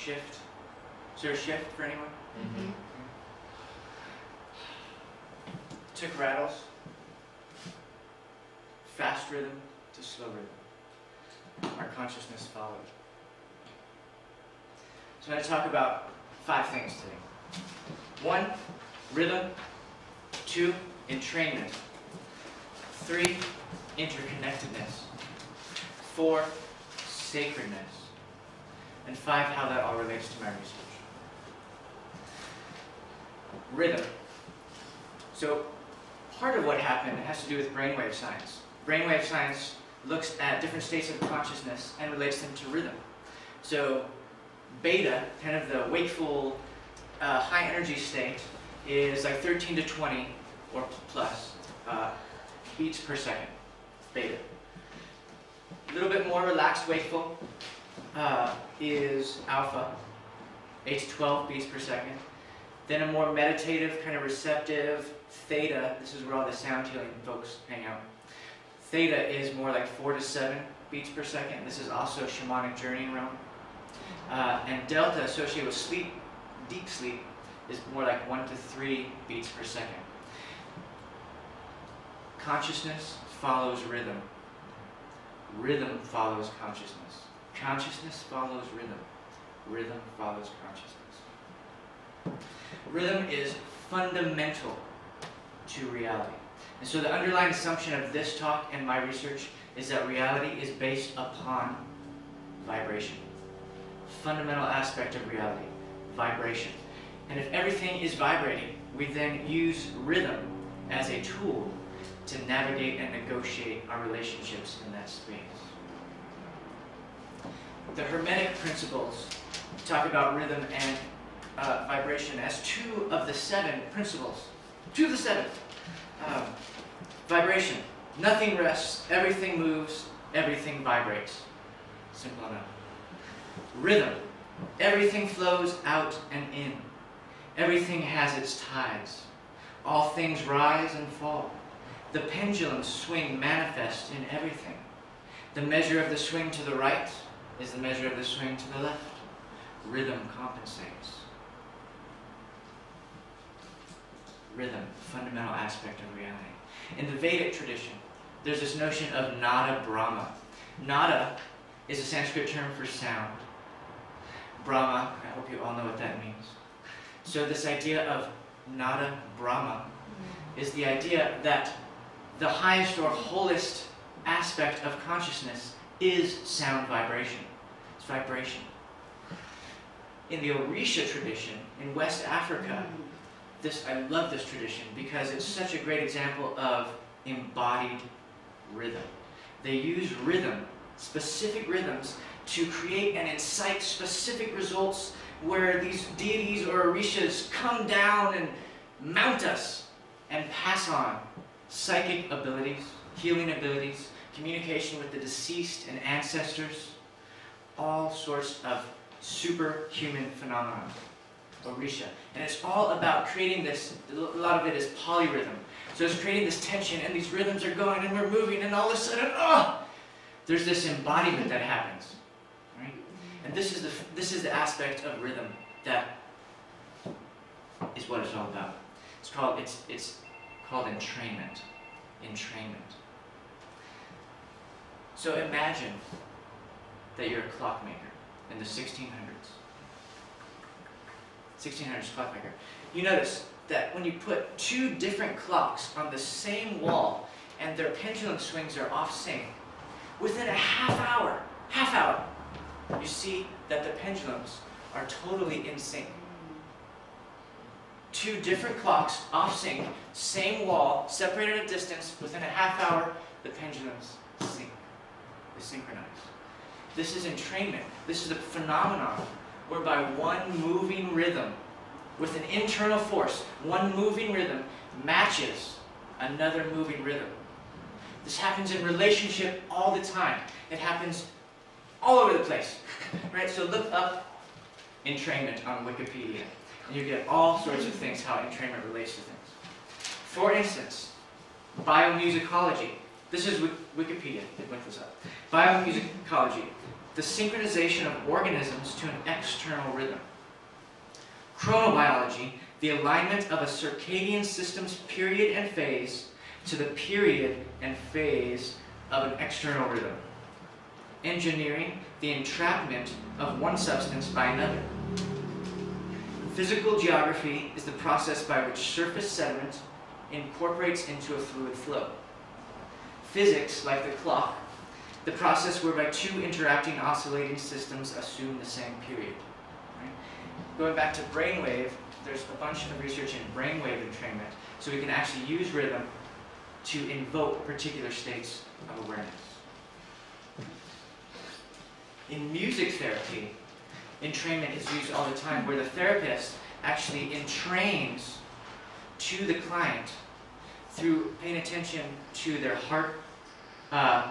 shift? Is there a shift for anyone? Mm-hmm. Took rattles. Fast rhythm to slow rhythm. Our consciousness followed. So I'm going to talk about 5 things today. 1, rhythm. 2, entrainment. 3, interconnectedness. 4, sacredness. And 5, how that all relates to my research. Rhythm. So part of what happened has to do with brainwave science. Brainwave science looks at different states of consciousness and relates them to rhythm. So beta, kind of the wakeful, high energy state, is like 13 to 20 or plus beats per second, beta. A little bit more relaxed wakeful is alpha, 8 to 12 beats per second. Then a more meditative, kind of receptive, theta, this is where all the sound healing folks hang out. Theta is more like 4 to 7 beats per second. This is also shamanic journeying realm. And delta, associated with sleep, deep sleep, is more like 1 to 3 beats per second. Consciousness follows rhythm. Rhythm follows consciousness. Consciousness follows rhythm. Rhythm follows consciousness. Rhythm is fundamental to reality. And so the underlying assumption of this talk and my research is that reality is based upon vibration. Fundamental aspect of reality, vibration. And if everything is vibrating, we then use rhythm as a tool to navigate and negotiate our relationships in that space. The Hermetic principles talk about rhythm and vibration as 2 of the 7 principles. 2 of the 7. Vibration. Nothing rests, everything moves, everything vibrates. Simple enough. Rhythm. Everything flows out and in. Everything has its tides. All things rise and fall. The pendulums swing manifest in everything. The measure of the swing to the right is the measure of the swing to the left. Rhythm compensates. Rhythm, fundamental aspect of reality. In the Vedic tradition, there's this notion of nada Brahma. Nada is a Sanskrit term for sound. Brahma, I hope you all know what that means. So this idea of nada Brahma is the idea that the highest or wholest aspect of consciousness is sound vibration. It's vibration. In the Orisha tradition, in West Africa, I love this tradition because it's such a great example of embodied rhythm. They use rhythm, specific rhythms, to create and incite specific results where these deities or orishas come down and mount us and pass on psychic abilities, healing abilities, communication with the deceased and ancestors, all sorts of superhuman phenomena. Orisha. And it's all about creating this, a lot of it is polyrhythm. So it's creating this tension and these rhythms are going and we're moving and all of a sudden, there's this embodiment that happens. Right? And this is the aspect of rhythm that is what it's all about. It's called entrainment. Entrainment. So imagine that you're a clockmaker in the 1600s. 1600s clockmaker. You notice that when you put 2 different clocks on the same wall and their pendulum swings are off-sync, within a half hour, you see that the pendulums are totally in sync. 2 different clocks off-sync, same wall, separated a distance, within a half hour, the pendulums sync. They synchronize. This is entrainment. This is a phenomenon whereby one moving rhythm with an internal force, one moving rhythm matches another moving rhythm. This happens in relationship all the time. It happens all over the place. Right? So look up entrainment on Wikipedia, and you get all sorts of things how entrainment relates to things. For instance, biomusicology. This is Wikipedia. They looked this up. Biomusicology. the synchronization of organisms to an external rhythm. Chronobiology, the alignment of a circadian system's period and phase to the period and phase of an external rhythm. Engineering, the entrapment of one substance by another. Physical geography is the process by which surface sediment incorporates into a fluid flow. Physics, like the clock, the process whereby two interacting oscillating systems assume the same period. Right? Going back to brainwave, there's a bunch of research in brainwave entrainment, so we can actually use rhythm to invoke particular states of awareness. In music therapy, entrainment is used all the time, where the therapist actually entrains to the client through paying attention to their heart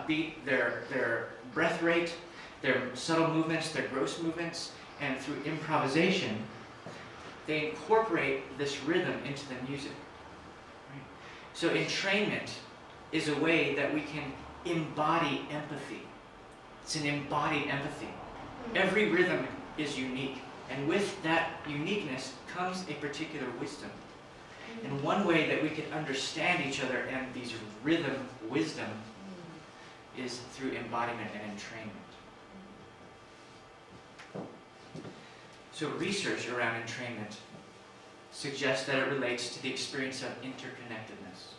beat, their breath rate, their subtle movements, their gross movements, and through improvisation, they incorporate this rhythm into the music. Right? So entrainment is a way that we can embody empathy. It's an embodied empathy. Every rhythm is unique, and with that uniqueness comes a particular wisdom. And one way that we can understand each other and these rhythm wisdom is through embodiment and entrainment. So research around entrainment suggests that it relates to the experience of interconnectedness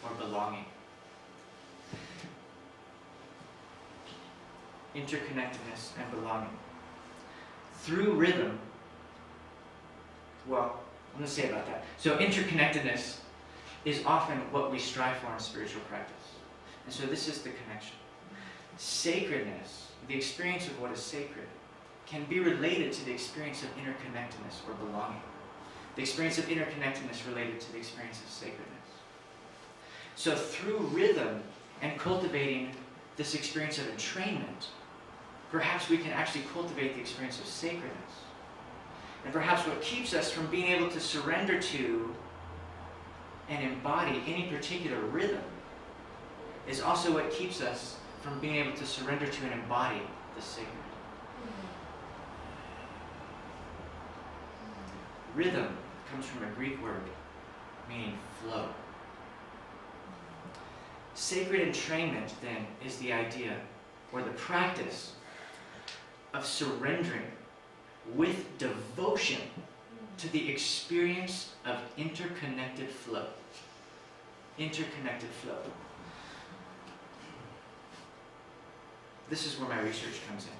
or belonging. Interconnectedness and belonging. Through rhythm, well, I'm going to say about that. So interconnectedness is often what we strive for in spiritual practice. And so this is the connection. Sacredness, the experience of what is sacred, can be related to the experience of interconnectedness or belonging. The experience of interconnectedness related to the experience of sacredness. So through rhythm and cultivating this experience of entrainment, perhaps we can actually cultivate the experience of sacredness. And perhaps what keeps us from being able to surrender to and embody any particular rhythm is also what keeps us from being able to surrender to and embody the sacred. Rhythm comes from a Greek word meaning flow. Sacred entrainment, then, is the idea or the practice of surrendering with devotion to the experience of interconnected flow. Interconnected flow. This is where my research comes in.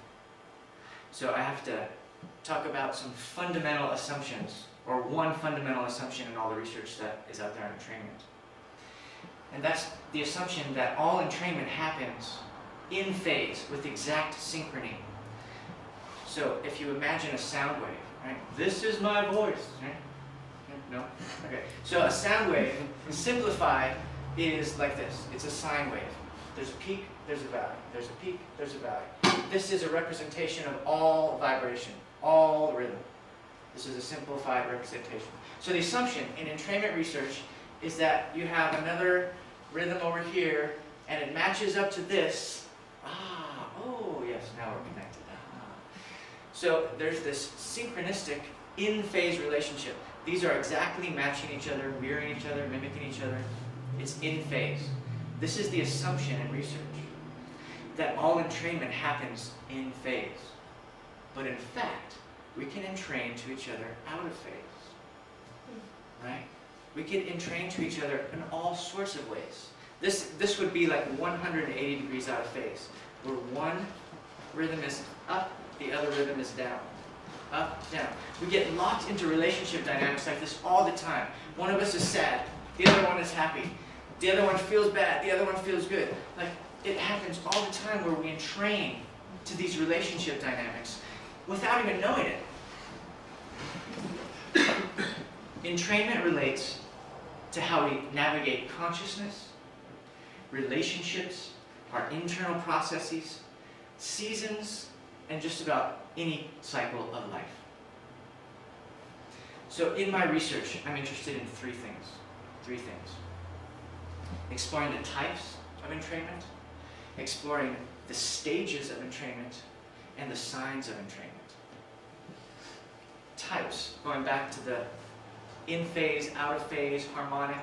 So I have to talk about some fundamental assumptions, or one fundamental assumption in all the research that is out there on entrainment. And that's the assumption that all entrainment happens in phase with exact synchrony. So if you imagine a sound wave, right? This is my voice, right? No? Okay. So a sound wave, simplified, is like this. It's a sine wave. There's a peak, there's a valley. There's a peak, there's a valley. This is a representation of all vibration, all rhythm. This is a simplified representation. So the assumption in entrainment research is that you have another rhythm over here, and it matches up to this. Oh yes, now we're connected. So there's this synchronistic in-phase relationship. These are exactly matching each other, mirroring each other, mimicking each other. It's in phase. This is the assumption in research, that all entrainment happens in phase. But in fact, we can entrain to each other out of phase. Right? We can entrain to each other in all sorts of ways. This would be like 180 degrees out of phase, where one rhythm is up, the other rhythm is down. Up, down. We get locked into relationship dynamics like this all the time. One of us is sad, the other one is happy. The other one feels bad, the other one feels good. Like, it happens all the time where we entrain to these relationship dynamics without even knowing it. Entrainment relates to how we navigate consciousness, relationships, our internal processes, seasons, and just about any cycle of life. So in my research, I'm interested in three things. Exploring the types of entrainment, exploring the stages of entrainment, and the signs of entrainment. Types, going back to the in phase, out of phase, harmonic.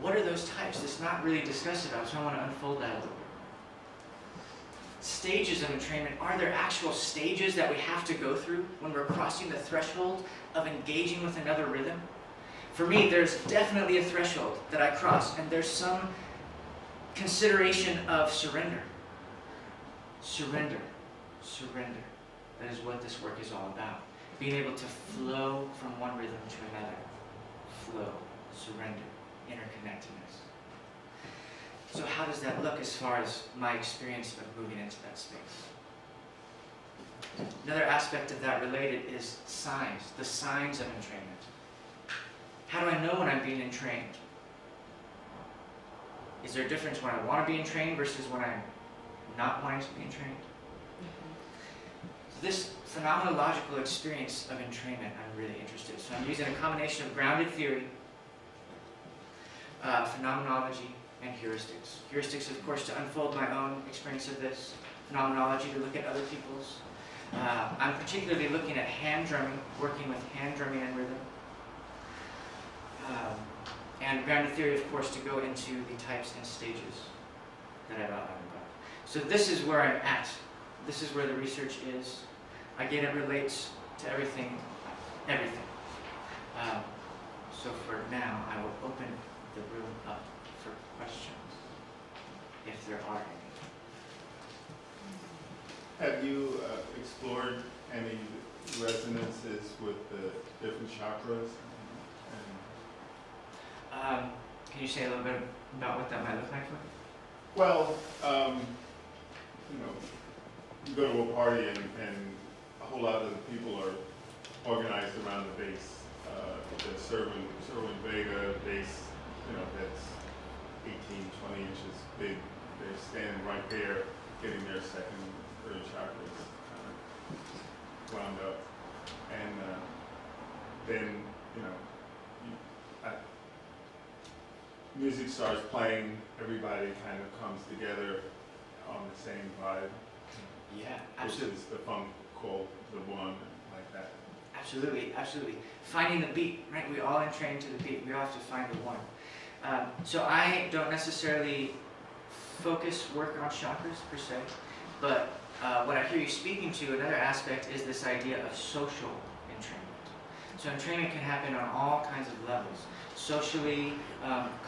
What are those types? It's not really discussed about, so I want to unfold that a little bit. Stages of entrainment. Are there actual stages that we have to go through when we're crossing the threshold of engaging with another rhythm? For me, there's definitely a threshold that I cross, and there's some consideration of surrender. Surrender. Surrender. That is what this work is all about. Being able to flow from one rhythm to another. Flow. Surrender. Interconnectedness. So how does that look as far as my experience of moving into that space? Another aspect of that related is signs, the signs of entrainment. How do I know when I'm being entrained? Is there a difference when I want to be entrained versus when I'm not wanting to be entrained? This phenomenological experience of entrainment, I'm really interested. So I'm using a combination of grounded theory, phenomenology, and heuristics. Heuristics, of course, to unfold my own experience of this. Phenomenology, to look at other people's. I'm particularly looking at hand drumming, working with hand drumming and rhythm. And grounded theory, of course, to go into the types and stages that I've outlined above. So this is where I'm at. This is where the research is. Again, it relates to everything, everything. So for now, I will open the room up for questions, if there are any. Have you explored any resonances with the different chakras? Can you say a little bit about what that might look like for you? Well, you know, you go to a party and a whole lot of the people are organized around the bass. The Serwin Vega bass, you know, that's 18, 20 inches big. They're standing right there, getting their second, third chakras wound up. And then, you know, music starts playing, everybody kind of comes together on the same vibe. Yeah, absolutely. Which is the funk called the one, like that. Absolutely, absolutely. Finding the beat, right? We all entrain to the beat. We all have to find the one. So I don't necessarily focus work on chakras per se, but what I hear you speaking to, another aspect is this idea of social entrainment. So entrainment can happen on all kinds of levels. Socially,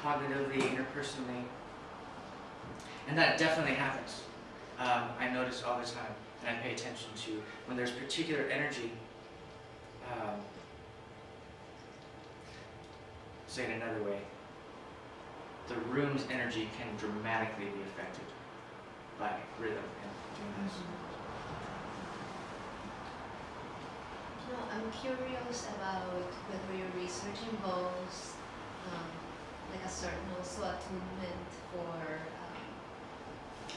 cognitively, interpersonally. And that definitely happens. I notice all the time, and I pay attention to when there's particular energy. Say it another way, the room's energy can dramatically be affected by rhythm and doing this. You know, I'm curious about whether your research involves like a certain also attunement for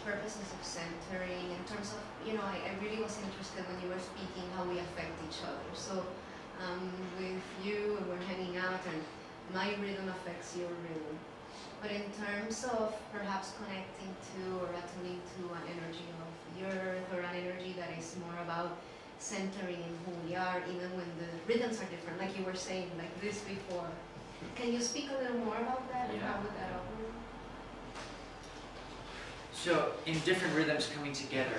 purposes of centering in terms of, you know, I really was interested when you were speaking how we affect each other. So with you, we're hanging out and my rhythm affects your rhythm. But in terms of perhaps connecting to or attuning to an energy of the earth or an energy that is more about centering in who we are, even when the rhythms are different, like you were saying, like this before. Can you speak a little more about that and how would that operate? So in different rhythms coming together,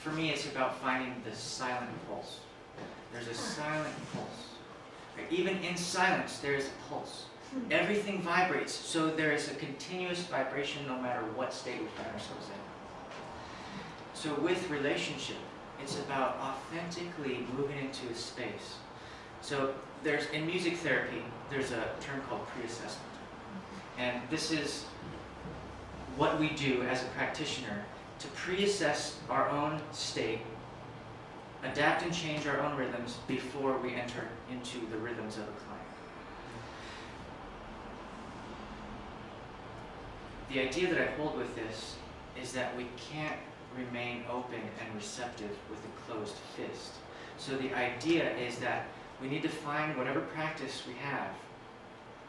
for me it's about finding the silent pulse. There's a silent pulse. Right? Even in silence, there is a pulse. Everything vibrates, so there is a continuous vibration no matter what state we find ourselves in. So with relationship, it's about authentically moving into a space. So there's, in music therapy, there's a term called pre-assessment. And this is what we do as a practitioner to pre-assess our own state, adapt and change our own rhythms before we enter into the rhythms of a client. The idea that I hold with this is that we can't remain open and receptive with a closed fist. So the idea is that we need to find whatever practice we have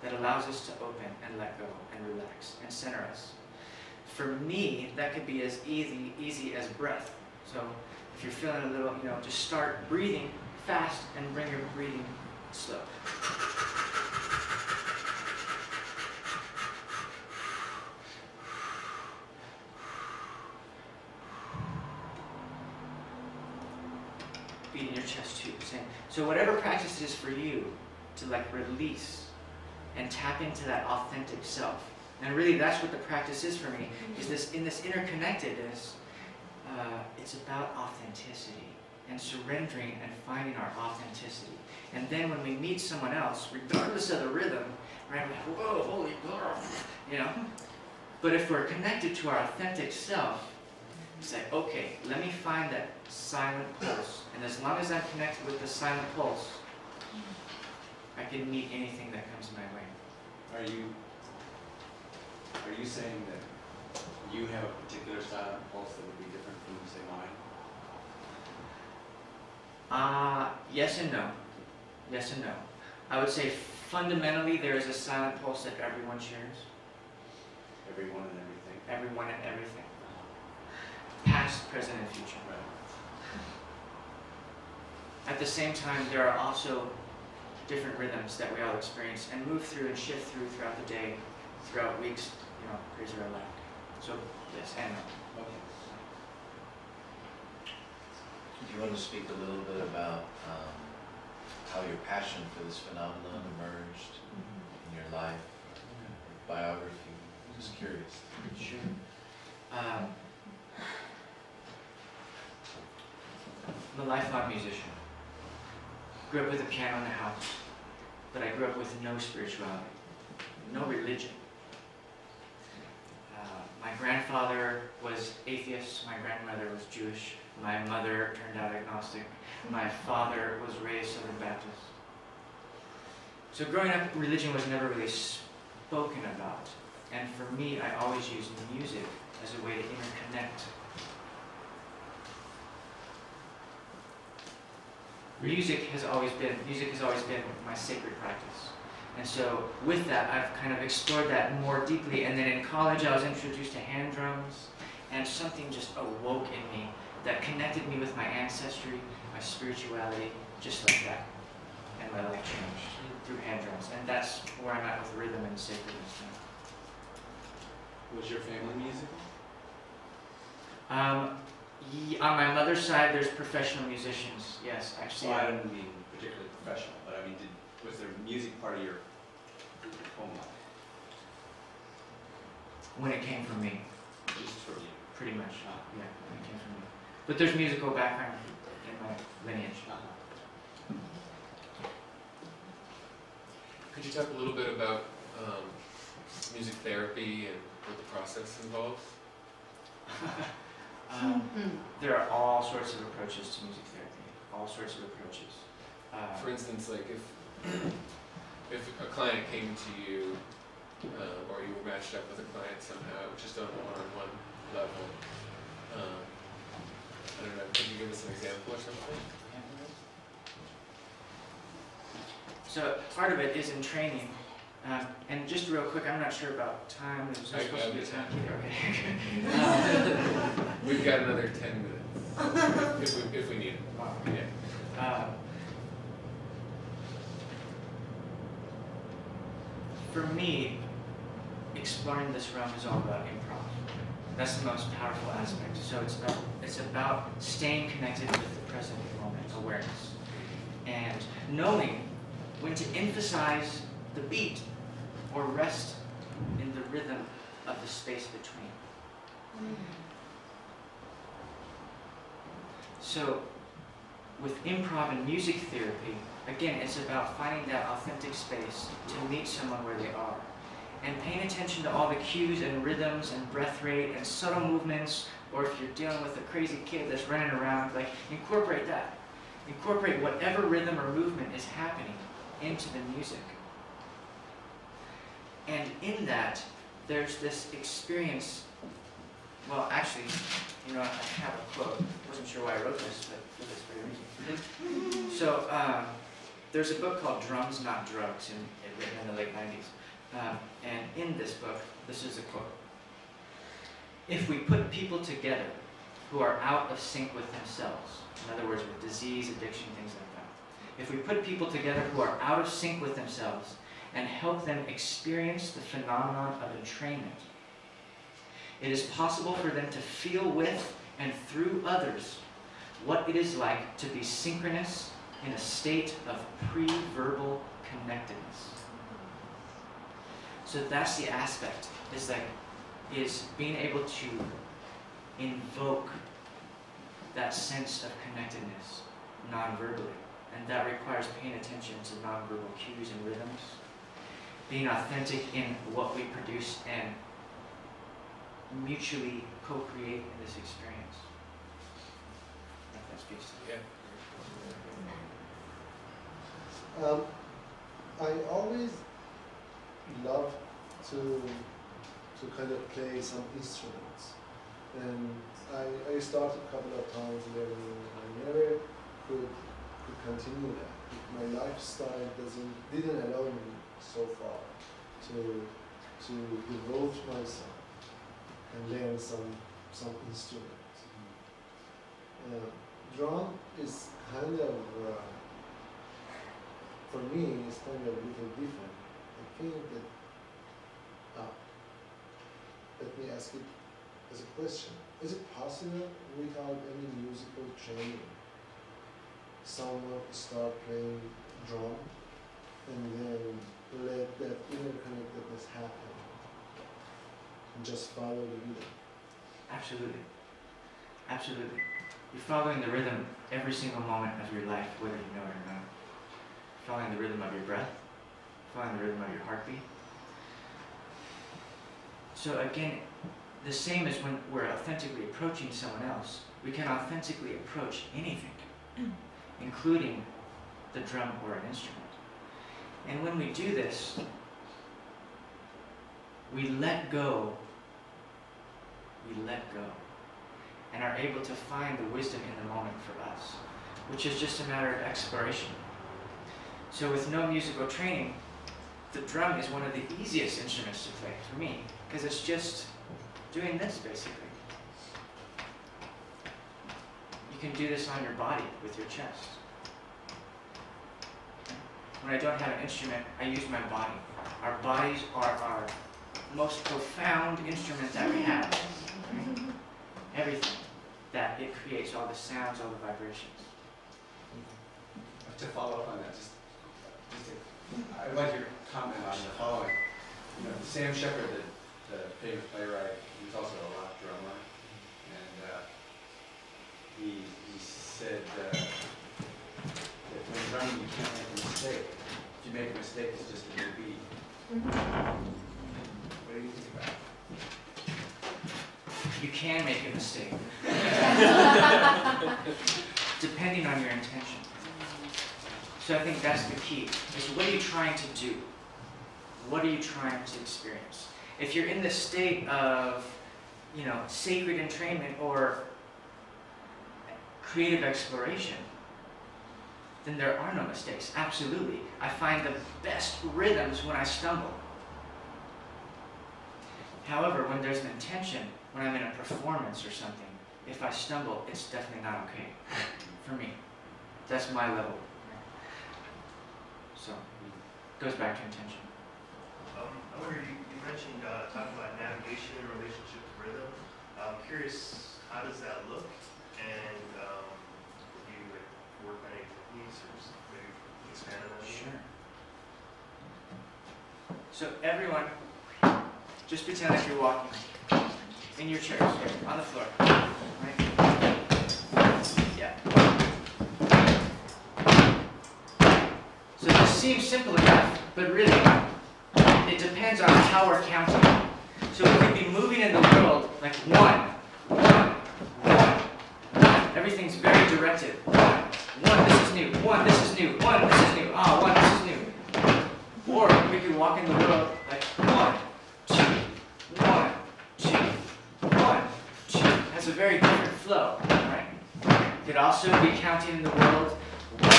that allows us to open and let go and relax and center us. For me, that could be as easy as breath. So If you're feeling a little, just start breathing fast and bring your breathing slow. Beating your chest too, same. So whatever practice it is for you to like release and tap into that authentic self. And really that's what the practice is for me, is this in this interconnectedness, it's about authenticity and surrendering and finding our authenticity. And then when we meet someone else, regardless of the rhythm, right, we're like, whoa, holy glory, But if we're connected to our authentic self, it's like, okay, let me find that silent pulse. And as long as I'm connected with the silent pulse, I can meet anything that comes my way. Are you saying that you have a particular silent pulse that would be different from, say, mine? Yes and no. Yes and no. I would say fundamentally there is a silent pulse that everyone shares. Everyone and everything. Everyone and everything. Past, present, and future. Right. At the same time, there are also different rhythms that we all experience and move through and shift through throughout the day, throughout weeks, periods of our life. So, yes and no. Okay. Do you want to speak a little bit about how your passion for this phenomenon emerged in your life, biography? I'm just curious. Sure. I'm a lifelong musician. Grew up with a piano in the house, but I grew up with no spirituality, no religion. My grandfather was atheist, my grandmother was Jewish, my mother turned out agnostic, my father was raised Southern Baptist. So growing up, religion was never really spoken about. And for me, I always used music as a way to interconnect. Music has always been my sacred practice. And so with that, I've kind of explored that more deeply. And then in college, I was introduced to hand drums, and something just awoke in me that connected me with my ancestry, my spirituality, just like that. And my life changed through hand drums. And that's where I'm at with rhythm and sacredness now. Was your family musical? On my mother's side, there's professional musicians. Yes, actually. Well, I don't mean particularly professional, but I mean, was there music part of your home life? When it came from me. Just from you? Pretty much. Yeah, when it came from me. But there's musical background in my lineage. Could you talk a little bit about music therapy and what the process involves? There are all sorts of approaches to music therapy. All sorts of approaches. For instance, like if a client came to you, or you were matched up with a client somehow, just on a one-on-one level, I don't know, could you give us an example or something? So part of it is in training. And just real quick, I'm not sure about time. There's not supposed to be a time here. Okay. We've got another 10 minutes if we need it. Yeah. For me, exploring this realm is all about improv. That's the most powerful aspect. So it's about staying connected with the present moment, awareness, and knowing when to emphasize the beat or rest in the rhythm of the space between. So with improv and music therapy, again, it's about finding that authentic space to meet someone where they are. And paying attention to all the cues and rhythms and breath rate and subtle movements, or if you're dealing with a crazy kid that's running around, like incorporate that. Incorporate whatever rhythm or movement is happening into the music. And in that, there's this experience, well actually, I have a quote. I wasn't sure why I wrote this, but for this very reason. So, there's a book called Drums, Not Drugs, written in the late 90s. And in this book, this is a quote. If we put people together, who are out of sync with themselves. In other words, with disease, addiction, things like that. If we put people together who are out of sync with themselves and help them experience the phenomenon of entrainment, it is possible for them to feel with and through others what it is like to be synchronous in a state of pre-verbal connectedness. So that's the aspect, is being able to invoke that sense of connectedness non-verbally. And that requires paying attention to non-verbal cues and rhythms, being authentic in what we produce, and mutually co-create in this experience. I think that speaks to it. Yeah. I always love to kind of play some instruments, and I started a couple of times learning. I never could continue that. My lifestyle didn't allow me so far to devote myself and learn some instruments. Drum is kind of for me, it's kind of a little different. I think that, let me ask it as a question. Is it possible without any musical training, someone start playing drum and then let that interconnectedness happen and just follow the rhythm? Absolutely. Absolutely. You're following the rhythm every single moment of your life, whether you know it or not. Following the rhythm of your breath, following the rhythm of your heartbeat. So again, the same as when we're authentically approaching someone else, we can authentically approach anything, including the drum or an instrument. And when we do this, we let go, and are able to find the wisdom in the moment for us, which is just a matter of exploration. So with no musical training, the drum is one of the easiest instruments to play for me, because it's just doing this, basically. You can do this on your body with your chest. When I don't have an instrument, I use my body. Our bodies are our most profound instrument that we have. Everything that it creates, all the sounds, all the vibrations. To follow up on that, I'd like your comment on the following. You know, Sam Shepard, the famous playwright, he was also a rock drummer, and he said that when drumming you can't make a mistake. If you make a mistake, it's just a new beat. What do you think about it? You can make a mistake. Depending on your intention. So I think that's the key, is what are you trying to do? What are you trying to experience? If you're in the state of, sacred entrainment or creative exploration, then there are no mistakes, absolutely. I find the best rhythms when I stumble. However, when there's an intention, when I'm in a performance or something, if I stumble, it's definitely not okay for me. That's my level. So, it goes back to intention. I wonder, you mentioned talking about navigation in relationship to rhythm. I'm curious, how does that look? And do you work on any techniques or maybe expand on that? Sure. So everyone, just pretend like you're walking in your chairs, on the floor. Right? Yeah. So this seems simple enough, but really, it depends on how we're counting. So we could be moving in the world like 1, 1, 1. Everything's very directed. 1, this is new. 1, this is new. 1, this is new. 1, this is new. Or we could walk in the world like 1, 2, 1, 2, 1, 2. That's a very different flow, right? Could also be counting in the world 1,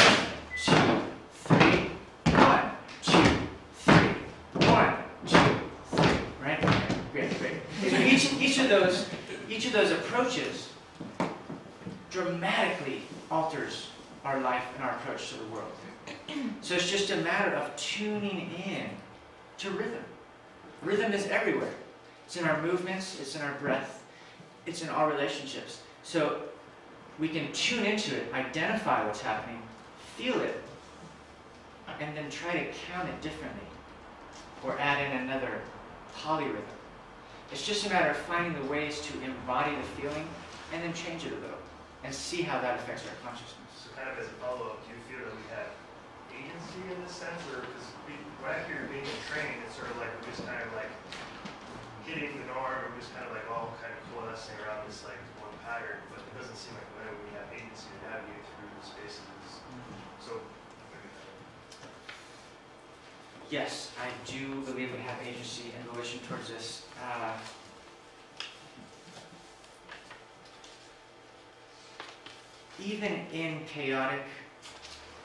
2, 3, 1, 2, 3, 1, 2, 3. Right? Great. So each of those approaches dramatically alters our life and our approach to the world. So it's just a matter of tuning in to rhythm. Rhythm is everywhere. It's in our movements, it's in our breath, it's in our relationships. So we can tune into it, identify what's happening, feel it, and then try to count it differently, or add in another polyrhythm. It's just a matter of finding the ways to embody the feeling and then change it a little and see how that affects our consciousness. So kind of as a follow-up, do you feel that we have agency in this sense? Or because when I hear being entrained, it's sort of like we're just kind of like hitting the norm, or we're just kind of like all kind of coalescing around this like one pattern, but it doesn't seem like we have agency to navigate through the spaces. So yes, I do believe we have agency and volition towards this. Even in chaotic,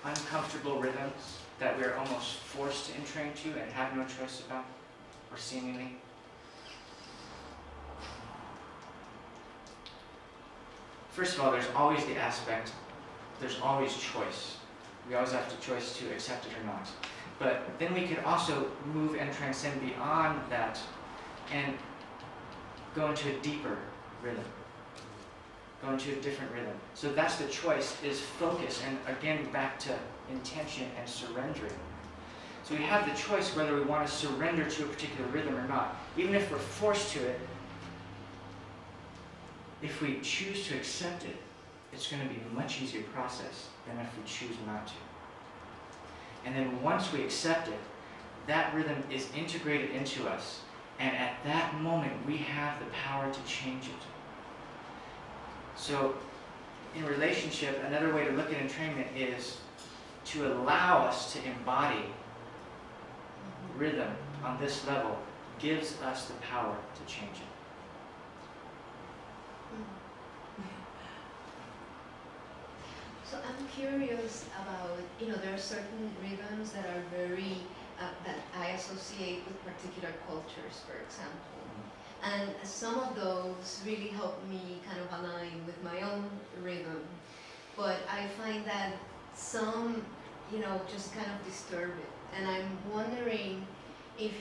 uncomfortable rhythms that we're almost forced to entrain to and have no choice about, or seemingly, first of all, there's always the aspect, there's always choice. We always have the choice to accept it or not. But then we could also move and transcend beyond that and go into a deeper rhythm, go into a different rhythm. So that's the choice, is focus, and again back to intention and surrendering. So we have the choice whether we want to surrender to a particular rhythm or not. Even if we're forced to it, if we choose to accept it, it's going to be a much easier process than if we choose not to. And then once we accept it, that rhythm is integrated into us, and at that moment we have the power to change it. So in relationship, another way to look at entrainment is to allow us to embody rhythm on this level gives us the power to change it. So I'm curious about, there are certain rhythms that are very, that I associate with particular cultures, for example. And some of those really help me kind of align with my own rhythm. But I find that some, just kind of disturb it. And I'm wondering if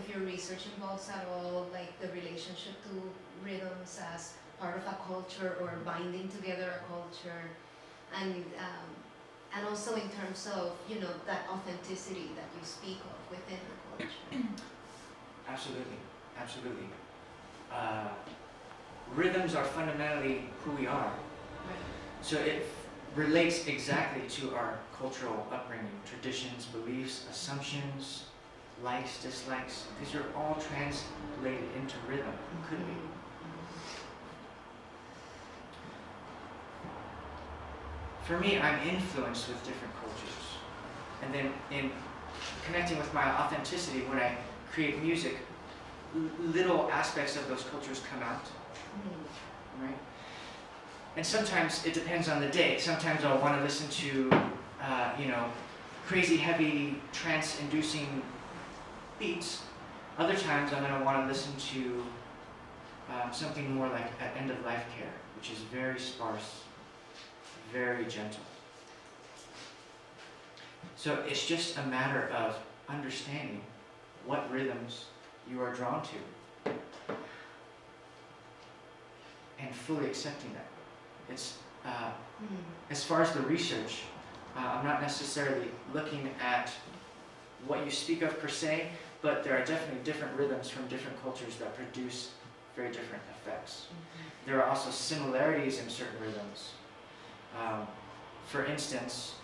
your research involves at all, like the relationship to rhythms as part of a culture or binding together a culture. And also in terms of, that authenticity that you speak of within the culture. Absolutely, absolutely. Rhythms are fundamentally who we are. Right. So it relates exactly to our cultural upbringing, traditions, beliefs, assumptions, likes, dislikes. These are all translated into rhythm, could be. For me, I'm influenced with different cultures. And then in connecting with my authenticity, when I create music, little aspects of those cultures come out, right? And sometimes it depends on the day. Sometimes I'll want to listen to, crazy heavy trance-inducing beats. Other times I'm going to want to listen to something more like end-of-life care, which is very sparse, very gentle. So it's just a matter of understanding what rhythms you are drawn to and fully accepting that. It's as far as the research, I'm not necessarily looking at what you speak of per se, but there are definitely different rhythms from different cultures that produce very different effects. There are also similarities in certain rhythms. For instance,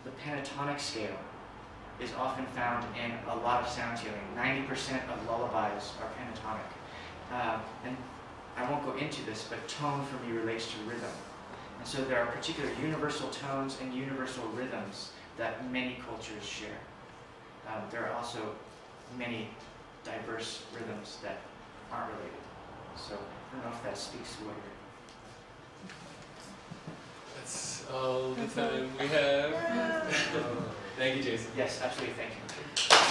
the pentatonic scale is often found in a lot of sound healing. 90% of lullabies are pentatonic. And I won't go into this, but tone for me relates to rhythm. And so there are particular universal tones and universal rhythms that many cultures share. There are also many diverse rhythms that aren't related. So I don't know if that speaks to what you're... That's all the time we have. Thank you, Jason. Yes, absolutely. Thank you.